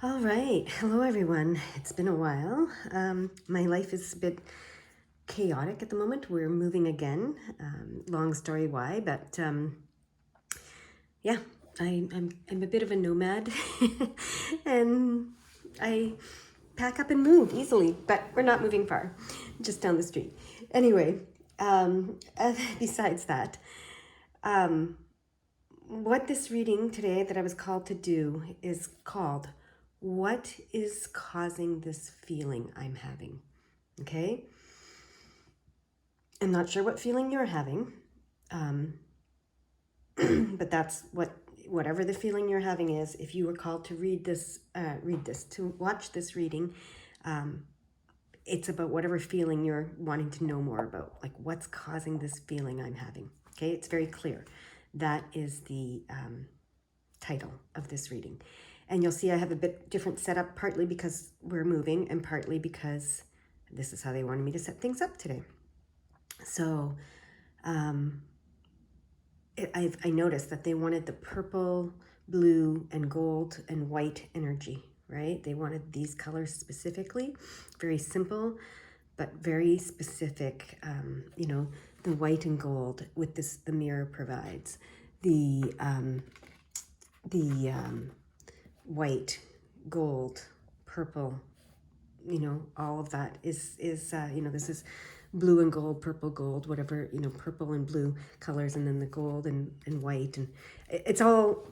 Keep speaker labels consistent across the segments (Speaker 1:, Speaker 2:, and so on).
Speaker 1: All right. Hello, everyone. It's been a while. My life is a bit chaotic at the moment. We're moving again. Long story why, but yeah, I'm a bit of a nomad, and I pack up and move easily. But we're not moving far, just down the street. Anyway, besides that, um, what this reading today that I was called to do is called "What is Causing This Feeling I'm Having?" Okay? I'm not sure what feeling you're having, um, but that's whatever the feeling you're having is. If you were called to to watch this reading, um, it's about whatever feeling you're wanting to know more about, like what's causing this feeling I'm having. Okay, it's very clear. That is the title of this reading. And you'll see I have a bit different setup, partly because we're moving and partly because this is how they wanted me to set things up today. So I noticed that they wanted the purple, blue, and gold and white energy, right? They wanted these colors specifically, very simple, but very specific. The white and gold with the mirror provides. The white, gold, purple, all of that is this is blue and gold, purple, gold, whatever, purple and blue colors, and then the gold and white, and it's all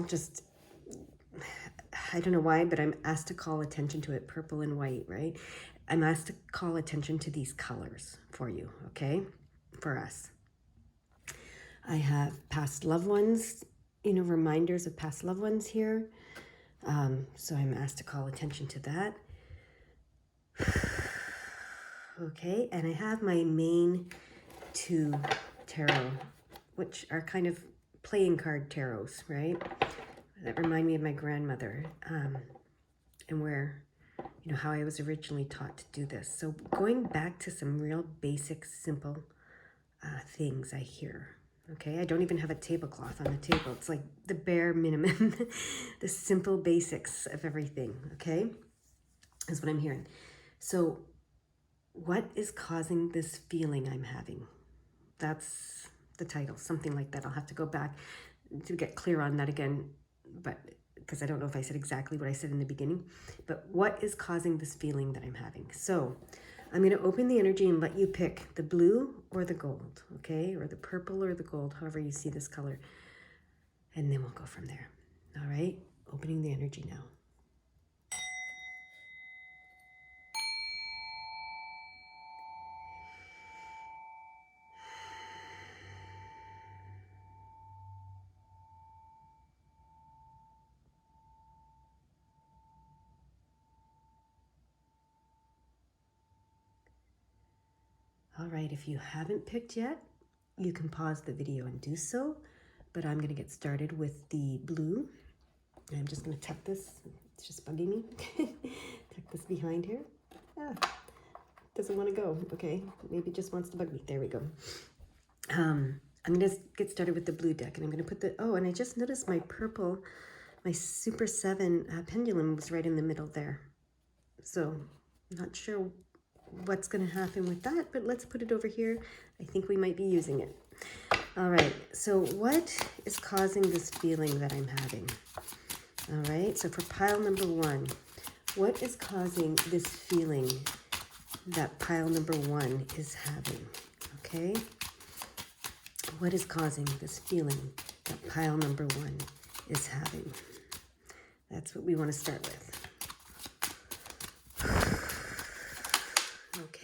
Speaker 1: just, I don't know why, but I'm asked to call attention to it, purple and white, right? I'm asked to call attention to these colors for you, okay? For us. I have past loved ones, reminders of past loved ones here. So I'm asked to call attention to that. Okay, and I have my main two tarot, which are kind of playing card tarots, right? That remind me of my grandmother, and where, how I was originally taught to do this. So going back to some real basic, simple things I hear. Okay, I don't even have a tablecloth on the table. It's like the bare minimum, the simple basics of everything, okay? Is what I'm hearing. So what is causing this feeling I'm having? That's the title, something like that. I'll have to go back to get clear on that again, but because I don't know if I said exactly what I said in the beginning. But what is causing this feeling that I'm having? So I'm going to open the energy and let you pick the blue or the gold, okay? Or the purple or the gold, however you see this color. And then we'll go from there. All right? Opening the energy now. All right, if you haven't picked yet, you can pause the video and do so, but I'm going to get started with the blue. I'm just going to tuck this. It's just bugging me. Tuck this behind here. Ah, doesn't want to go. Okay, maybe it just wants to bug me. There we go. I'm going to get started with the blue deck, and I'm going to put and I just noticed my purple, my Super 7 pendulum was right in the middle there. So I'm not sure what's going to happen with that, but let's put it over here. I think we might be using it. All right, so what is causing this feeling that I'm having? All right, so for pile number 1, what is causing this feeling that pile number 1 is having? Okay, what is causing this feeling that pile number 1 is having? That's what we want to start with.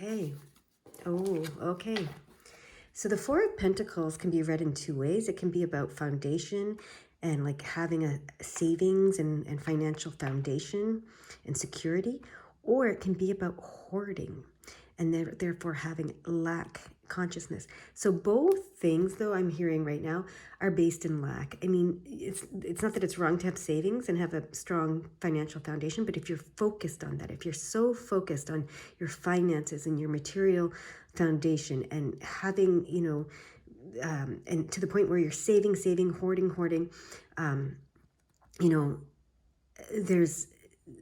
Speaker 1: Okay. Oh, okay. So the Four of Pentacles can be read in two ways. It can be about foundation and like having a savings and financial foundation and security, or it can be about hoarding and therefore having lack consciousness. So both things, though, I'm hearing right now are based in lack. I mean, it's not that it's wrong to have savings and have a strong financial foundation, but if you're focused on that, if you're so focused on your finances and your material foundation and having, and to the point where you're saving, hoarding, there's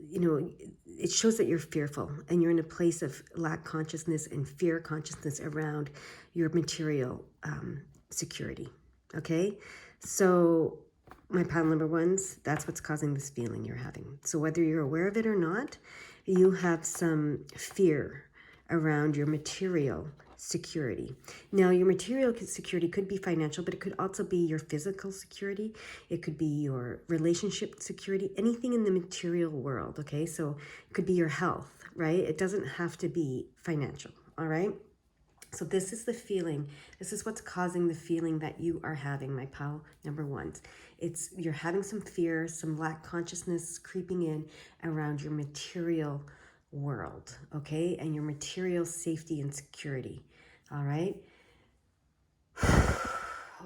Speaker 1: you know, it shows that you're fearful and you're in a place of lack consciousness and fear consciousness around your material security. Okay, so my pile number ones, that's what's causing this feeling you're having. So whether you're aware of it or not, you have some fear around your material security. Now, your material security could be financial, but it could also be your physical security. It could be your relationship security, anything in the material world, okay? So it could be your health, right? It doesn't have to be financial, all right? So this is the feeling. This is what's causing the feeling that you are having, my pal number ones. It's you're having some fear, some lack consciousness creeping in around your material world, okay? And your material safety and security, all right?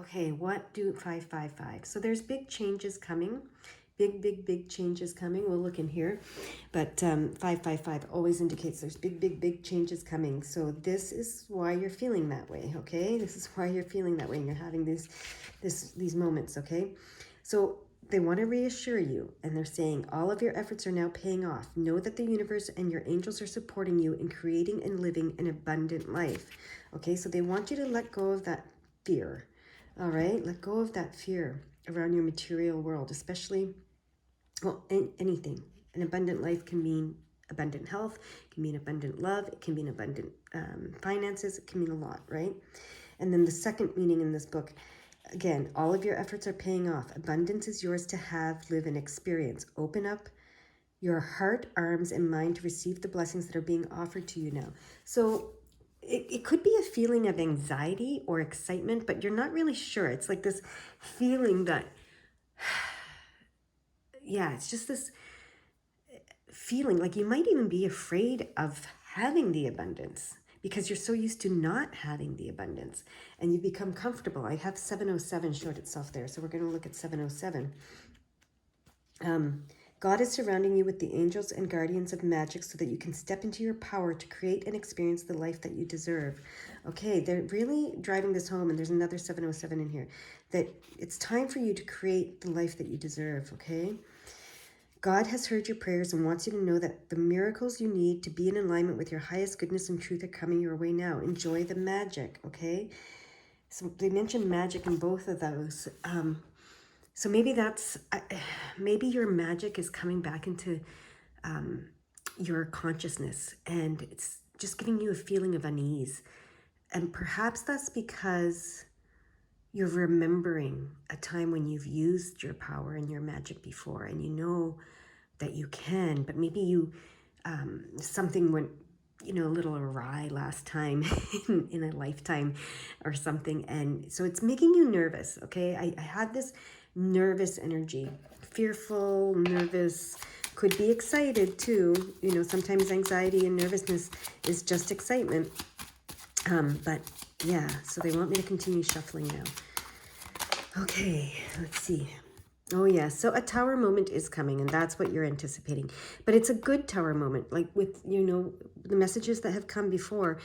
Speaker 1: Okay, what do 555? So there's big changes coming. Big changes coming. We'll look in here. But 555 always indicates there's big changes coming. So this is why you're feeling that way, okay? This is why you're feeling that way and you're having these moments, okay? So they want to reassure you, and they're saying all of your efforts are now paying off. Know that the universe and your angels are supporting you in creating and living an abundant life, okay? So they want you to let go of that fear, all right? Let go of that fear around your material world, especially, well, anything. An abundant life can mean abundant health, it can mean abundant love, it can mean abundant finances, it can mean a lot, right? And then the second meaning in this book, again, all of your efforts are paying off. Abundance is yours to have, live, and experience. Open up your heart, arms, and mind to receive the blessings that are being offered to you now. So it could be a feeling of anxiety or excitement, but you're not really sure. It's like this feeling that, yeah, it's just this feeling like you might even be afraid of having the abundance because you're so used to not having the abundance and you become comfortable. I have 707 showed itself there, so we're going to look at 707. God is surrounding you with the angels and guardians of magic so that you can step into your power to create and experience the life that you deserve. Okay, they're really driving this home, and there's another 707 in here, that it's time for you to create the life that you deserve, okay? God has heard your prayers and wants you to know that the miracles you need to be in alignment with your highest goodness and truth are coming your way now. Enjoy the magic, okay? So they mentioned magic in both of those. So maybe maybe your magic is coming back into your consciousness, and it's just giving you a feeling of unease. And perhaps that's because you're remembering a time when you've used your power and your magic before, and you know that you can, but maybe something went, a little awry last time in a lifetime or something. And so it's making you nervous, okay? I have this nervous energy, fearful, nervous, could be excited too. Sometimes anxiety and nervousness is just excitement. But yeah, so they want me to continue shuffling now. Okay, let's see. Oh yeah, so a tower moment is coming, and that's what you're anticipating. But it's a good tower moment, like with, the messages that have come before.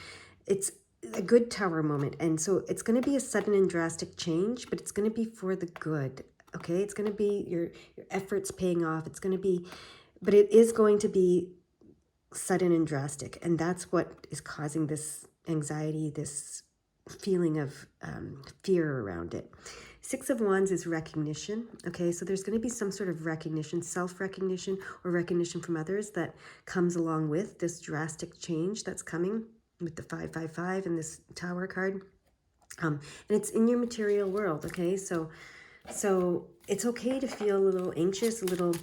Speaker 1: It's a good tower moment, and so it's going to be a sudden and drastic change, but it's going to be for the good, okay? It's going to be your efforts paying off. It's going to be, but it is going to be sudden and drastic, and that's what is causing this anxiety, this feeling of fear around it. 6 of Wands is recognition, okay? So there's going to be some sort of recognition, self-recognition or recognition from others that comes along with this drastic change that's coming with the 555 and this Tower card. And it's in your material world, okay? So it's okay to feel a little anxious, a little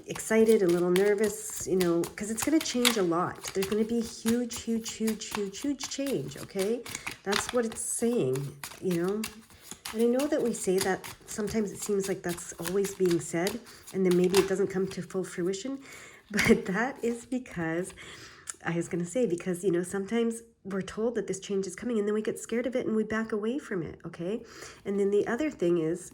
Speaker 1: excited, a little nervous, because it's going to change a lot. There's going to be huge change, okay? That's what it's saying, And I know that we say that sometimes it seems like that's always being said, and then maybe it doesn't come to full fruition. But that is because, because, sometimes we're told that this change is coming, and then we get scared of it and we back away from it, okay? And then the other thing is,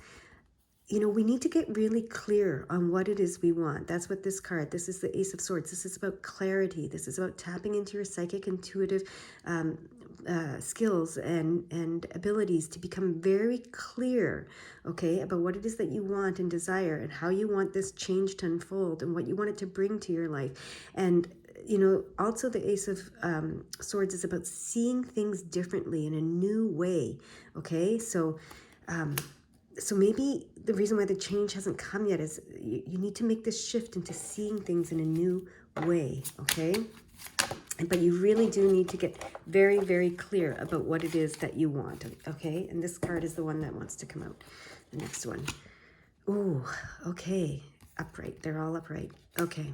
Speaker 1: we need to get really clear on what it is we want. That's what this card, this is the Ace of Swords. This is about clarity. This is about tapping into your psychic, intuitive skills and abilities to become very clear, okay, about what it is that you want and desire and how you want this change to unfold and what you want it to bring to your life. And also the Ace of Swords is about seeing things differently in a new way, okay? So maybe the reason why the change hasn't come yet is you need to make this shift into seeing things in a new way, okay? But you really do need to get very, very clear about what it is that you want, okay? And this card is the one that wants to come out. The next one. Ooh, okay. Upright. They're all upright. Okay.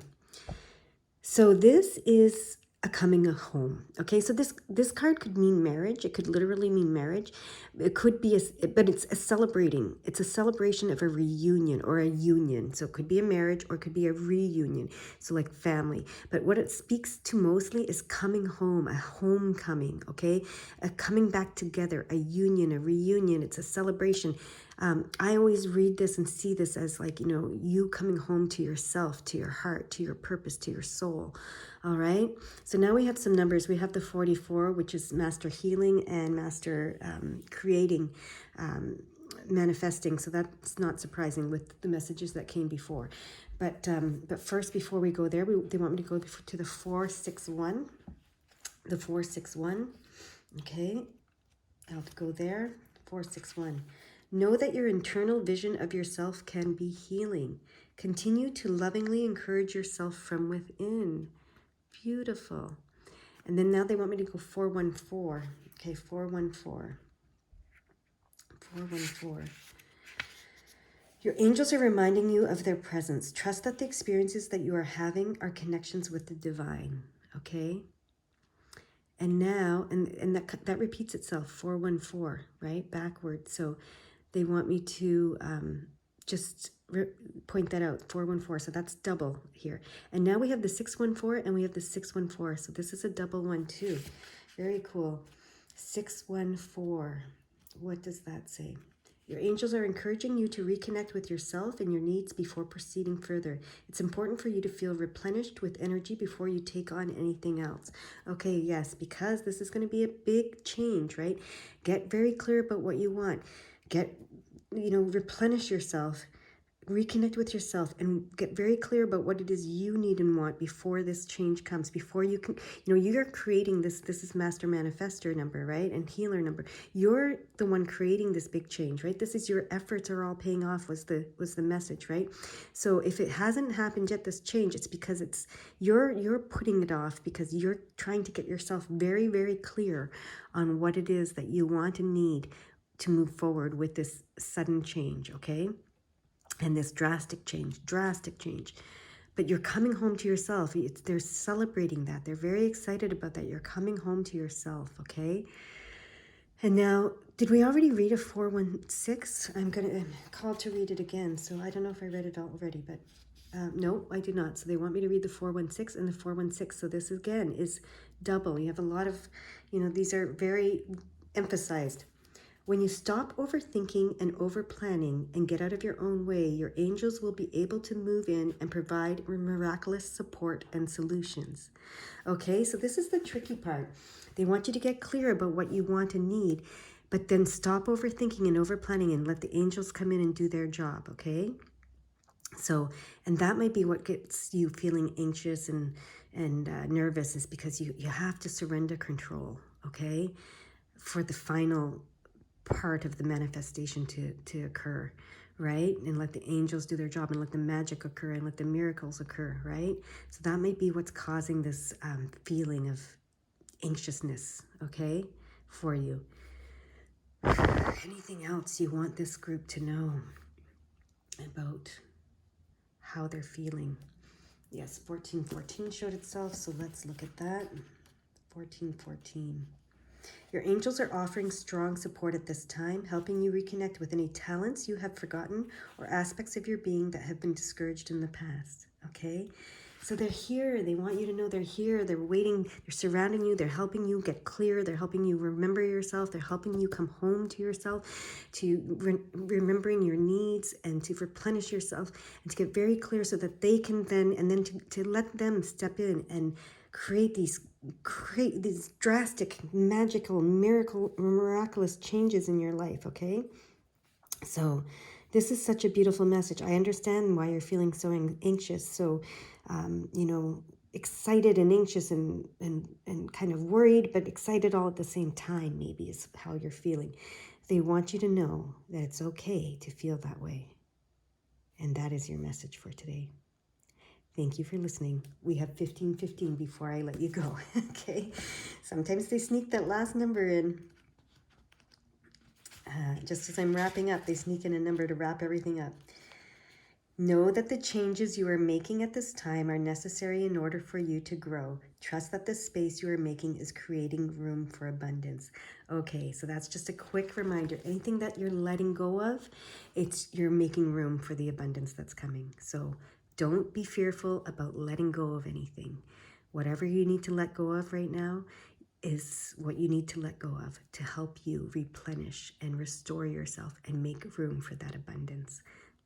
Speaker 1: So this is a coming home. Okay, so this card could mean marriage. It could literally mean marriage. It could be but it's a celebrating. It's a celebration of a reunion or a union. So it could be a marriage or it could be a reunion. So like family. But what it speaks to mostly is coming home, a homecoming. Okay, a coming back together, a union, a reunion. It's a celebration. I always read this and see this as like, you coming home to yourself, to your heart, to your purpose, to your soul. All right. So now we have some numbers. We have the 44, which is master healing and master creating, manifesting. So that's not surprising with the messages that came before. But first, before we go there, they want me to go to the 461. The 461. Okay. I'll go there. 461. Know that your internal vision of yourself can be healing. Continue to lovingly encourage yourself from within. Beautiful. And then now they want me to go 414. Okay, 414. 414. Your angels are reminding you of their presence. Trust that the experiences that you are having are connections with the divine. Okay? And now, and that repeats itself, 414, right? Backward. So they want me to just point that out, 414. So that's double here. And now we have the 614 and we have the 614. So this is a double one too. Very cool. 614. What does that say? Your angels are encouraging you to reconnect with yourself and your needs before proceeding further. It's important for you to feel replenished with energy before you take on anything else. Okay, yes, because this is going to be a big change, right? Get very clear about what you want. Replenish yourself. Reconnect with yourself and get very clear about what it is you need and want before this change comes, before you can, you're creating this is master manifestor number, right? And healer number. You're the one creating this big change, right? This is your efforts are all paying off was the message, right? So if it hasn't happened yet, this change, it's because you're putting it off because you're trying to get yourself very, very clear on what it is that you want and need to move forward with this sudden change, okay? And this drastic change. But you're coming home to yourself. They're celebrating that. They're very excited about that. You're coming home to yourself, okay? And now, did we already read a 416? I'm called to read it again, so I don't know if I read it already, but no, I did not. So they want me to read the 416 and the 416. So this, again, is double. You have a lot of, these are very emphasized. When you stop overthinking and overplanning and get out of your own way, your angels will be able to move in and provide miraculous support and solutions. Okay, so this is the tricky part. They want you to get clear about what you want and need, but then stop overthinking and overplanning and let the angels come in and do their job, okay? So, and that might be what gets you feeling anxious and nervous, is because you have to surrender control, okay, for the final part of the manifestation to occur, right? And let the angels do their job and let the magic occur and let the miracles occur, right? So that might be what's causing this feeling of anxiousness, okay, for you. Anything else you want this group to know about how they're feeling? Yes, 1414 showed itself, so let's look at that. 1414. Your angels are offering strong support at this time, helping you reconnect with any talents you have forgotten or aspects of your being that have been discouraged in the past, okay? So they're here. They want you to know they're here. They're waiting. They're surrounding you. They're helping you get clear. They're helping you remember yourself. They're helping you come home to yourself, to remembering your needs and to replenish yourself and to get very clear so that they can then, and then to let them step in and create these drastic, magical, miraculous changes in your life, okay? So this is such a beautiful message. I understand why you're feeling so anxious, so, excited and anxious and kind of worried, but excited all at the same time, maybe is how you're feeling. They want you to know that it's okay to feel that way. And that is your message for today. Thank you for listening. We have 15:15 before I let you go. Okay. Sometimes they sneak that last number in. Just as I'm wrapping up, they sneak in a number to wrap everything up. Know that the changes you are making at this time are necessary in order for you to grow. Trust that the space you are making is creating room for abundance. Okay, so that's just a quick reminder. Anything that you're letting go of, you're making room for the abundance that's coming. So don't be fearful about letting go of anything. Whatever you need to let go of right now is what you need to let go of to help you replenish and restore yourself and make room for that abundance.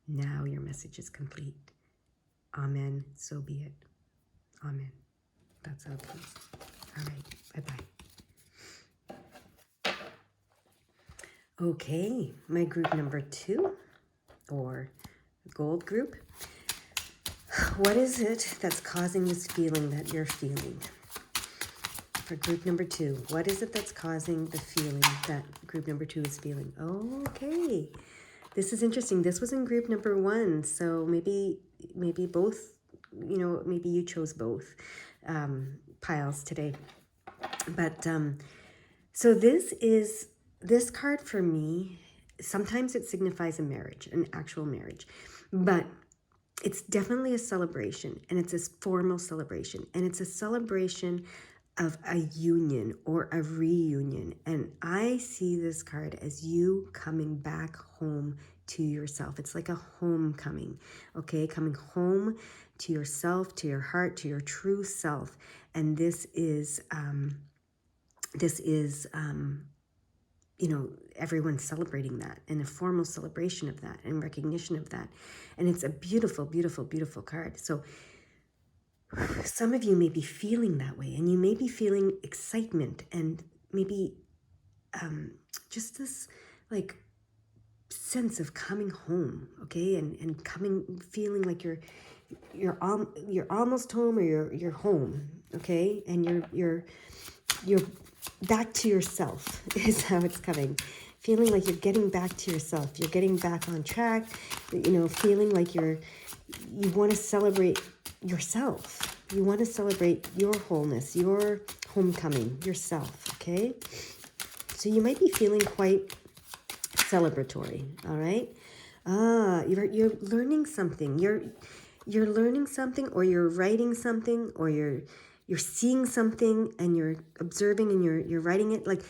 Speaker 1: Now your message is complete. Amen. So be it. Amen. That's our peace. All right. Bye-bye. Okay. My group number 2, or gold group. What is it that's causing this feeling that you're feeling? For group number 2, what is it that's causing the feeling that group number 2 is feeling? Okay. This is interesting. This was in group number 1, so maybe both, maybe you chose both piles today. But so this card for me, sometimes it signifies a marriage, an actual marriage, but it's definitely a celebration, and it's a formal celebration, and it's a celebration of a union or a reunion. And I see this card as you coming back home to yourself. It's like a homecoming, okay? Coming home to yourself, to your heart, to your true self. And this is everyone's celebrating that, and a formal celebration of that and recognition of that. And it's a beautiful, beautiful, beautiful card. So some of you may be feeling that way, and you may be feeling excitement and maybe just this like sense of coming home, okay, and feeling like you're almost home, or you're home, okay, and you're back to yourself is how it's coming. Feeling like you're getting back to yourself, you're getting back on track, feeling like you want to celebrate yourself. You want to celebrate your wholeness, your homecoming, yourself, okay? So you might be feeling quite celebratory, all right? You're learning something. You're learning something, or you're writing something, or you're seeing something and you're observing and you're writing it. Like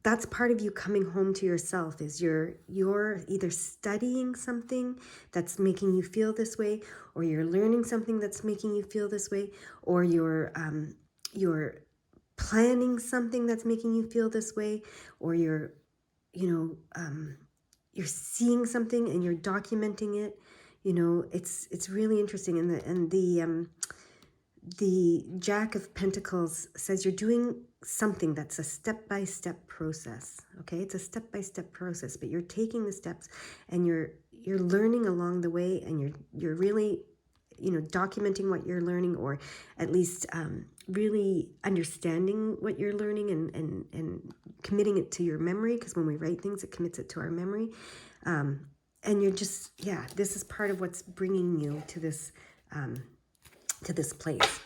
Speaker 1: that's part of you coming home to yourself, is you're either studying something that's making you feel this way, or you're learning something that's making you feel this way, or you're planning something that's making you feel this way, or you're seeing something and you're documenting it. It's really interesting. And the Jack of Pentacles says you're doing something that's a step-by-step process, okay? It's a step-by-step process, but you're taking the steps and you're learning along the way, and you're really, documenting what you're learning, or at least really understanding what you're learning and committing it to your memory, because when we write things, it commits it to our memory. And you're just, this is part of what's bringing you to this place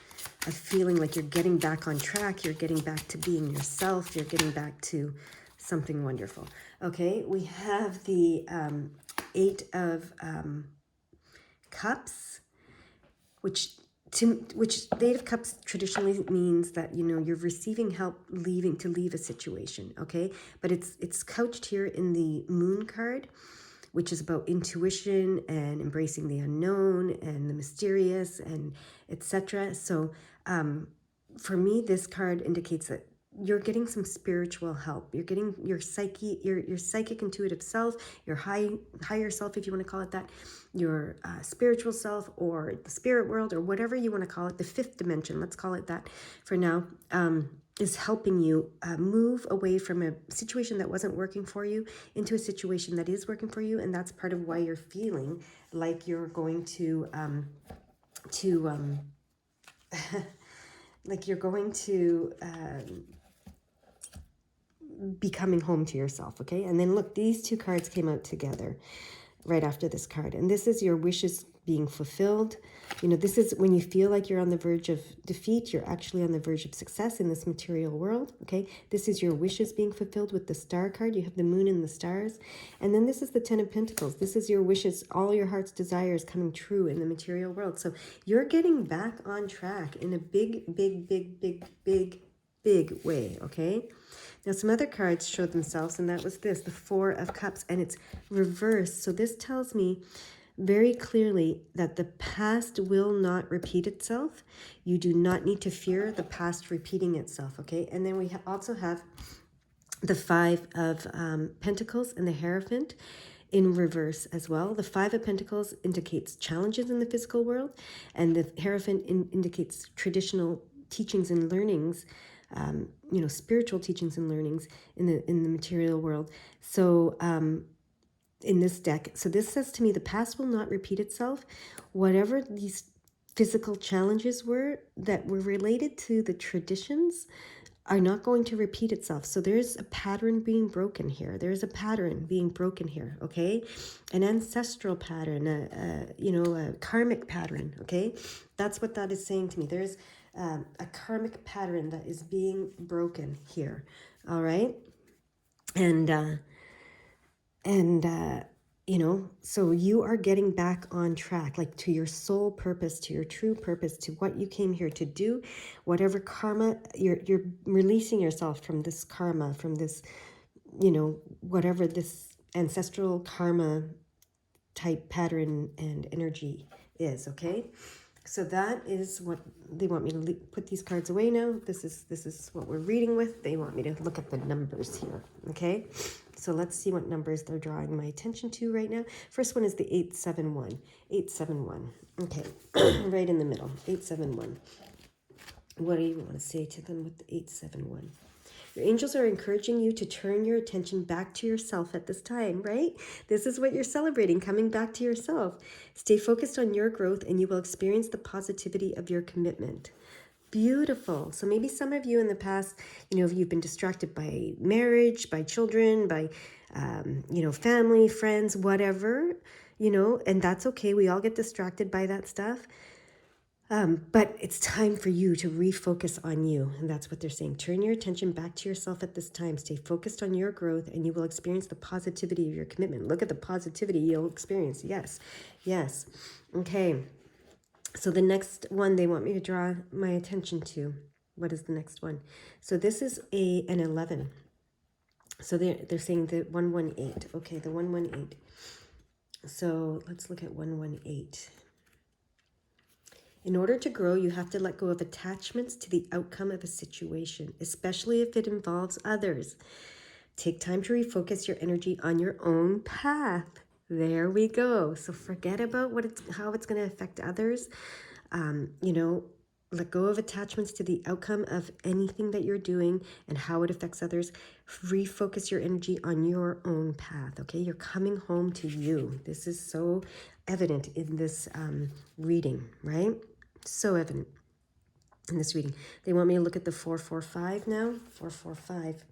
Speaker 1: of feeling like you're getting back on track, you're getting back to being yourself, you're getting back to something wonderful. Okay, we have the 8 of Cups, which the 8 of Cups traditionally means that, you're receiving help to leave a situation, okay? But it's couched here in the Moon card, which is about intuition and embracing the unknown and the mysterious and etc. So for me, this card indicates that you're getting some spiritual help. You're getting your psyche, your psychic intuitive self, your higher self, if you want to call it that, your spiritual self, or the spirit world, or whatever you want to call it, the fifth dimension, let's call it that for now, is helping you move away from a situation that wasn't working for you into a situation that is working for you. And that's part of why you're feeling like you're going to like you're going to be coming home to yourself, okay? And then look, these two cards came out together right after this card. And this is your wishes being fulfilled. You know, this is when you feel like you're on the verge of defeat, you're actually on the verge of success in this material world, okay? This is your wishes being fulfilled with the star card. You have the moon and the stars. And then this is the 10 of Pentacles. This is your wishes, all your heart's desires coming true in the material world. So you're getting back on track in a big way, okay? Now, some other cards showed themselves, and that was this, the Four of Cups, and it's reversed. So this tells me very clearly that the past will not repeat itself. You do not need to fear the past repeating itself, okay? And then we also have the Five of Pentacles and the Hierophant in reverse as well. The Five of Pentacles indicates challenges in the physical world, and the Hierophant indicates traditional teachings and learnings, you know, spiritual teachings and learnings in the material world. So in this deck, so this says to me the past will not repeat itself. Whatever these physical challenges were that were related to the traditions are not going to repeat itself. So there's a pattern being broken here. There's a pattern being broken here, okay? An ancestral pattern, you know, a karmic pattern, okay? That's what that is saying to me. There's a karmic pattern that is being broken here, all right? And you know, so you are getting back on track, like to your soul purpose, to your true purpose, to what you came here to do. Whatever karma, you're releasing yourself from this karma, from this, you know, whatever this ancestral karma type pattern and energy is, okay? So that is what they want me to put these cards away now. This is what we're reading with. They want me to look at the numbers here, okay? So let's see what numbers they're drawing my attention to right now. First one is the 871. 871. Okay, right in the middle. 871. What do you want to say to them with the 871? Your angels are encouraging you to turn your attention back to yourself at this time, right? This is what you're celebrating, coming back to yourself. Stay focused on your growth and you will experience the positivity of your commitment. Beautiful. So maybe some of you in the past, you know, you've been distracted by marriage, by children, by, you know, family, friends, whatever, you know, and that's okay. We all get distracted by that stuff. But it's time for you to refocus on you. And that's what they're saying. Turn your attention back to yourself at this time. Stay focused on your growth and you will experience the positivity of your commitment. Look at the positivity you'll experience. Yes. Yes. Okay. So the next one they want me to draw my attention to. What is the next one? So this is an 11. So they're saying the 118. Okay, the 118. So let's look at 118. In order to grow, you have to let go of attachments to the outcome of a situation, especially if it involves others. Take time to refocus your energy on your own path. There we go. So forget about how it's going to affect others. You know, let go of attachments to the outcome of anything that you're doing and how it affects others. Refocus your energy on your own path, okay? You're coming home to you. This is so evident in this reading, right? So evident in this reading. They want me to look at the 445 now. 445.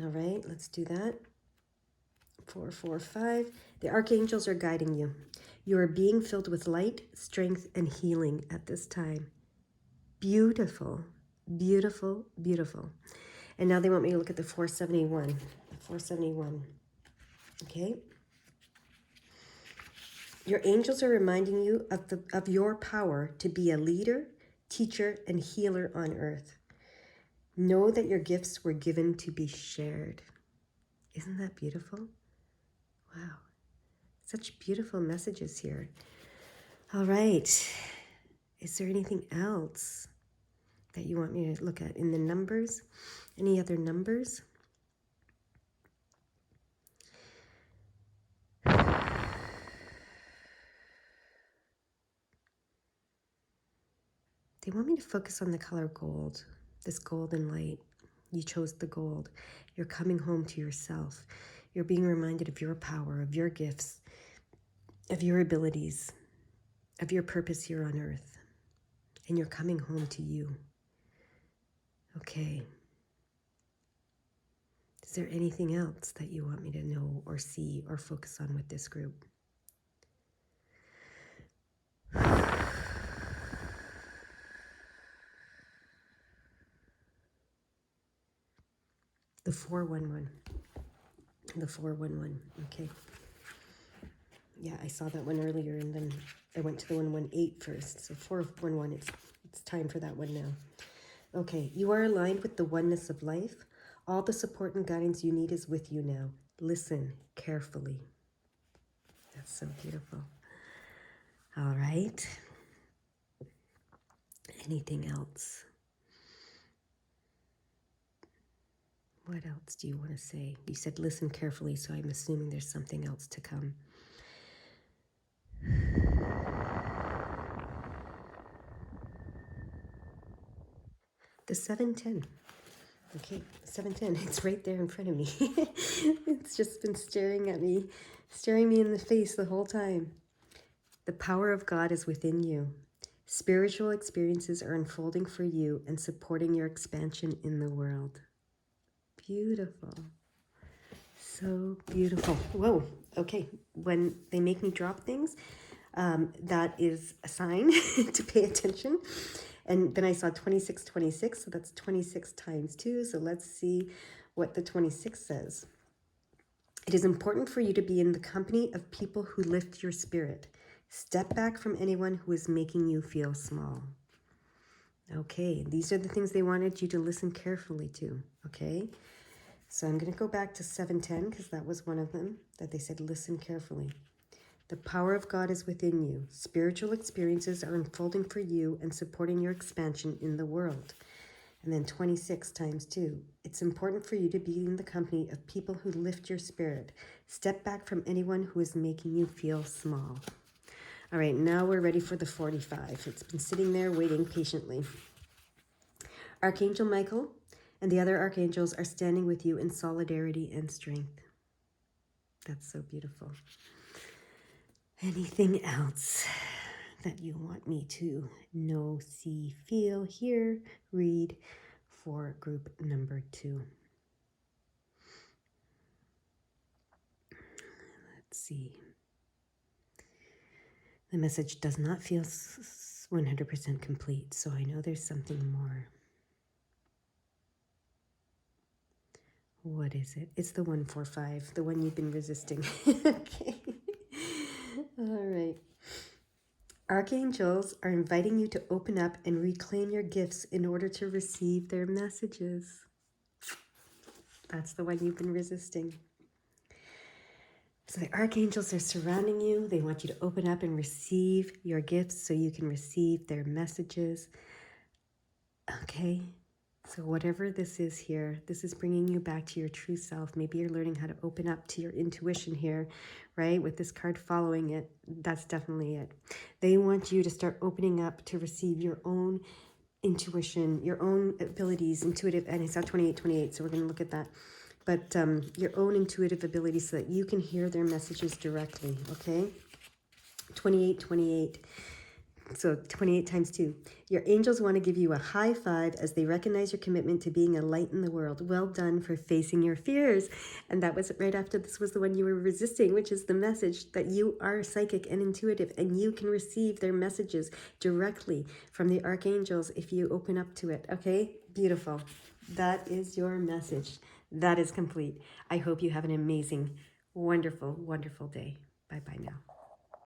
Speaker 1: All right, let's do that. 445. The archangels are guiding you. You are being filled with light, strength, and healing at this time. Beautiful, beautiful, beautiful. And now they want me to look at the 471. The 471. Okay. Your angels are reminding you of your power to be a leader, teacher, and healer on earth. Know that your gifts were given to be shared. Isn't that beautiful? Wow. Such beautiful messages here. All right. Is there anything else? that you want me to look at in the numbers? Any other numbers? They want me to focus on the color gold, this golden light. You chose the gold. You're coming home to yourself. You're being reminded of your power, of your gifts, of your abilities, of your purpose here on earth. And you're coming home to you. Okay. Is there anything else that you want me to know or see or focus on with this group? The 411. The 411. Okay. Yeah, I saw that one earlier, and then I went to the 118 first. So 411, it's time for that one now. Okay, you are aligned with the oneness of life. All the support and guidance you need is with you now. Listen carefully. That's so beautiful. All right. Anything else? What else do you want to say? You said listen carefully, so I'm assuming there's something else to come. The 710. Okay, 710. It's right there in front of me. It's just been staring me in the face the whole time. The power of God is within you. Spiritual experiences are unfolding for you and supporting your expansion in the world. Beautiful. So beautiful. Whoa. Okay. When they make me drop things, that is a sign to pay attention. And then I saw 2626, so that's 26 times 2. So let's see what the 26 says. It is important for you to be in the company of people who lift your spirit. Step back from anyone who is making you feel small. Okay, these are the things they wanted you to listen carefully to, okay? So I'm going to go back to 710 because that was one of them that they said listen carefully. The power of God is within you. Spiritual experiences are unfolding for you and supporting your expansion in the world. And then 26 times 2. It's important for you to be in the company of people who lift your spirit. Step back from anyone who is making you feel small. All right, now we're ready for the 45. It's been sitting there waiting patiently. Archangel Michael and the other archangels are standing with you in solidarity and strength. That's so beautiful. Anything else that you want me to know, see, feel, hear, read for group number 2? Let's see. The message does not feel 100% complete, so I know there's something more. What is it? It's the 145, the one you've been resisting. Okay. All right. Archangels are inviting you to open up and reclaim your gifts in order to receive their messages. That's the one you've been resisting. So the archangels are surrounding you. They want you to open up and receive your gifts so you can receive their messages. Okay? So whatever this is here, this is bringing you back to your true self. Maybe you're learning how to open up to your intuition here, right? With this card following it, that's definitely it. They want you to start opening up to receive your own intuition, your own abilities, intuitive, and I saw 2828, so we're going to look at that. But your own intuitive abilities so that you can hear their messages directly, okay? 2828. So 28 times 2. Your angels want to give you a high five as they recognize your commitment to being a light in the world. Well done for facing your fears. And that was right after this was the one you were resisting, which is the message that you are psychic and intuitive and you can receive their messages directly from the archangels if you open up to it. Okay? Beautiful. That is your message. That is complete. I hope you have an amazing, wonderful, wonderful day. Bye-bye now.